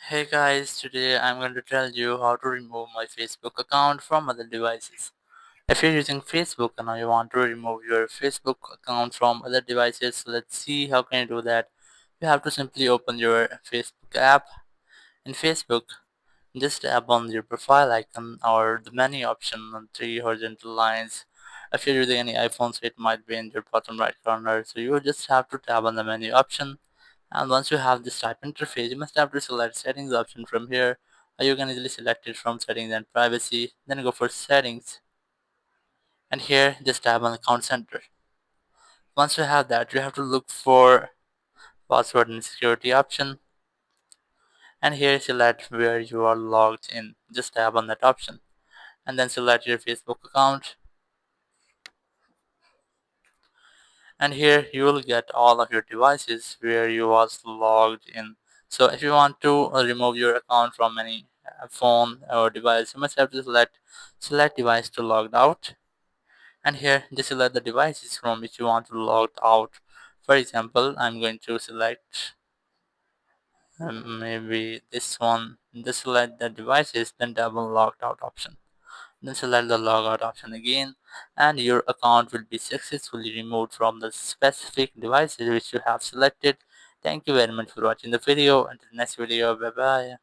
Hey guys, today I'm going to tell you how to remove my Facebook account from other devices. If you're using Facebook and you want to remove your Facebook account from other devices, let's see how can you do that. You have to simply open your Facebook app. In Facebook, just tap on your profile icon or the menu option on three horizontal lines. If you're using any iPhone, so it might be in your bottom right corner. So you just have to tap on the menu option, and once you have this type interface, you must have to select settings option from here. You can easily select it from settings and privacy. Then go for settings, and here just tap on account center. Once you have that, you have to look for password and security option, and here select where you are logged in. Just tap on that option, and then select your Facebook account, and here you will get all of your devices where you was logged in. So if you want to remove your account from any phone or device, you must have to select device to log out, and here just select the devices from which you want to log out. For example, I'm going to select maybe this one. Just select the devices, then double logged out option. Then select the logout option again, and your account will be successfully removed from the specific devices which you have selected. Thank you very much for watching the video. Until the next video, bye bye.